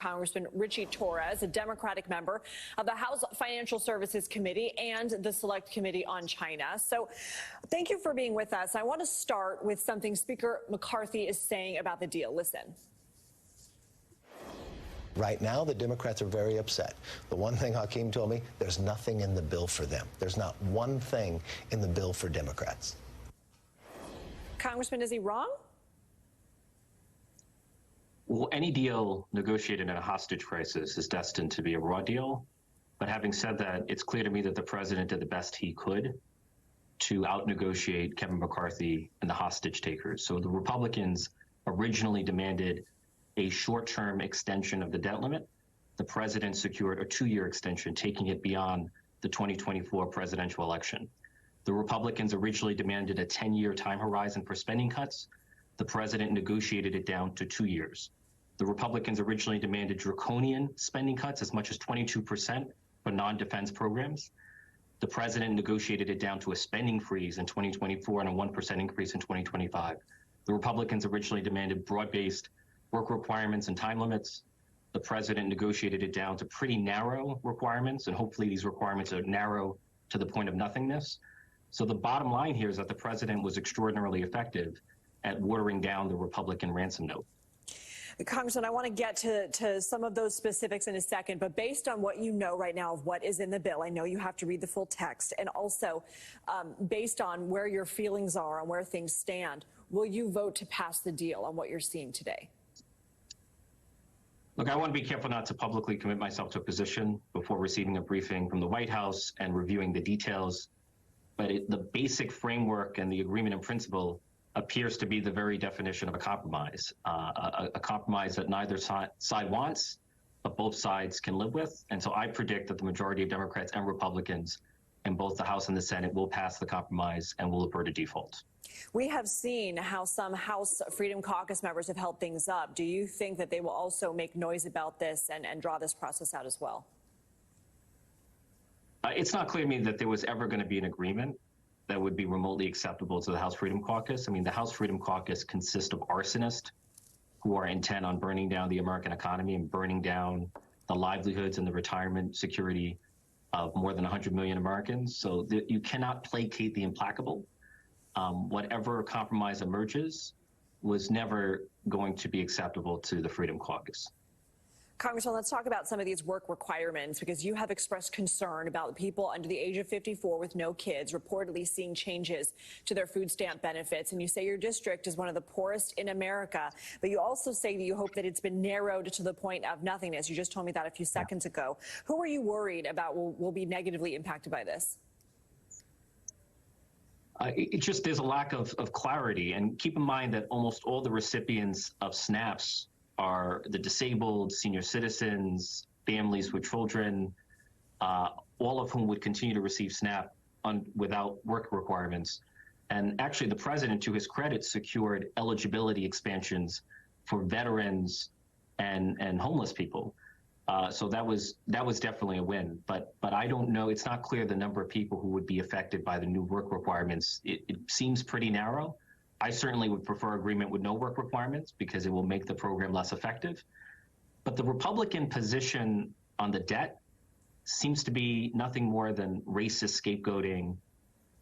Congressman Richie Torres, a Democratic member of the House Financial Services Committee and the Select Committee on China. So thank you for being with us. I want to start with something Speaker McCarthy is saying about the deal. Listen. Right now, the Democrats are very upset. The one thing Hakeem told me, there's nothing in the bill for them. There's not one thing in the bill for Democrats. Congressman, is he wrong? Well, any deal negotiated in a hostage crisis is destined to be a raw deal. But having said that, it's clear to me that the president did the best he could to out-negotiate Kevin McCarthy and the hostage takers. So the Republicans originally demanded a short-term extension of the debt limit. The president secured a 2-year extension, taking it beyond the 2024 presidential election. The Republicans originally demanded a 10-year time horizon for spending cuts. The president negotiated it down to 2 years. The Republicans originally demanded draconian spending cuts, as much as 22% for non-defense programs. The president negotiated it down to a spending freeze in 2024 and a 1% increase in 2025. The Republicans originally demanded broad-based work requirements and time limits. The president negotiated it down to pretty narrow requirements, and hopefully these requirements are narrow to the point of nothingness. So the bottom line here is that the president was extraordinarily effective at watering down the Republican ransom note. Congressman, I want to get to some of those specifics in a second, but based on what you know right now of what is in the bill, I know you have to read the full text, and also based on where your feelings are and where things stand, will you vote to pass the deal on what you're seeing today? Look, I want to be careful not to publicly commit myself to a position before receiving a briefing from the White House and reviewing the details, but the basic framework and the agreement in principle appears to be the very definition of a compromise that neither side wants, but both sides can live with. And so I predict that the majority of Democrats and Republicans in both the House and the Senate will pass the compromise and will avert a default. We have seen how some House Freedom Caucus members have held things up. Do you think that they will also make noise about this and draw this process out as well? It's not clear to me that there was ever going to be an agreement that would be remotely acceptable to the House Freedom Caucus. I mean, the House Freedom Caucus consists of arsonists who are intent on burning down the American economy and burning down the livelihoods and the retirement security of more than 100 million Americans. So you cannot placate the implacable. Whatever compromise emerges was never going to be acceptable to the Freedom Caucus. Congressman, let's talk about some of these work requirements, because you have expressed concern about people under the age of 54 with no kids reportedly seeing changes to their food stamp benefits. And you say your district is one of the poorest in America, but you also say that you hope that it's been narrowed to the point of nothingness. You just told me that a few seconds ago. Who are you worried about will be negatively impacted by this? There's a lack of clarity. And keep in mind that almost all the recipients of SNAPs are the disabled, senior citizens, families with children, all of whom would continue to receive SNAP without work requirements. And actually, the president, to his credit, secured eligibility expansions for veterans and homeless people. So that was definitely a win. But I don't know. It's not clear the number of people who would be affected by the new work requirements. It seems pretty narrow. I certainly would prefer agreement with no work requirements because it will make the program less effective. But the Republican position on the debt seems to be nothing more than racist scapegoating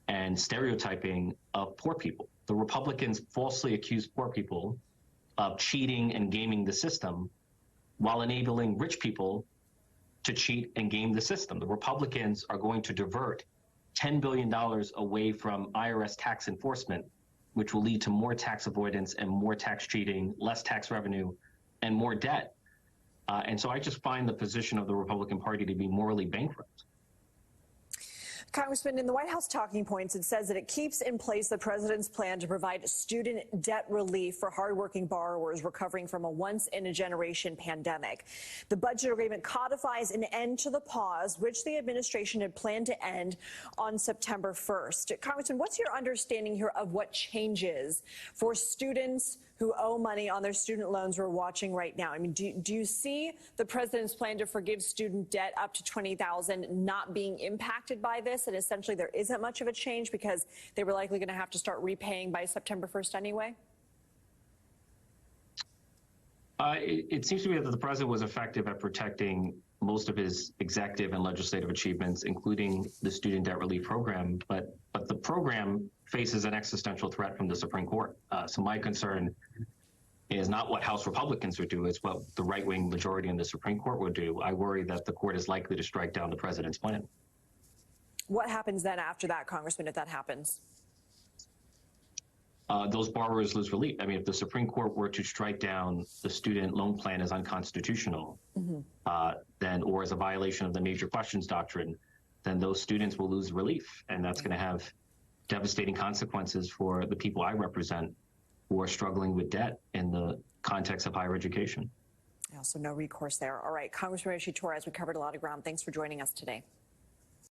and stereotyping of poor people. The Republicans falsely accuse poor people of cheating and gaming the system while enabling rich people to cheat and game the system. The Republicans are going to divert $10 billion away from IRS tax enforcement, which will lead to more tax avoidance and more tax cheating, less tax revenue, and more debt. And so I just find the position of the Republican Party to be morally bankrupt. Congressman, in the White House talking points, it says that it keeps in place the president's plan to provide student debt relief for hardworking borrowers recovering from a once-in-a-generation pandemic. The budget agreement codifies an end to the pause, which the administration had planned to end on September 1st. Congressman, what's your understanding here of what changes for students who owe money on their student loans we're watching right now? I mean, do you see the president's plan to forgive student debt up to $20,000 not being impacted by this? And essentially there isn't much of a change because they were likely going to have to start repaying by September 1st anyway? It seems to me that the president was effective at protecting most of his executive and legislative achievements, including the student debt relief program. But the program faces an existential threat from the Supreme Court. So my concern is not what House Republicans would do, it's what the right-wing majority in the Supreme Court would do. I worry that the court is likely to strike down the president's plan. What happens then after that, Congressman, if that happens? Those borrowers lose relief. I mean, if the Supreme Court were to strike down the student loan plan as unconstitutional, then, or as a violation of the major questions doctrine, then those students will lose relief. And that's going to have devastating consequences for the people I represent who are struggling with debt in the context of higher education. Also, no recourse there. All right, Congressman Torres, we covered a lot of ground. Thanks for joining us today.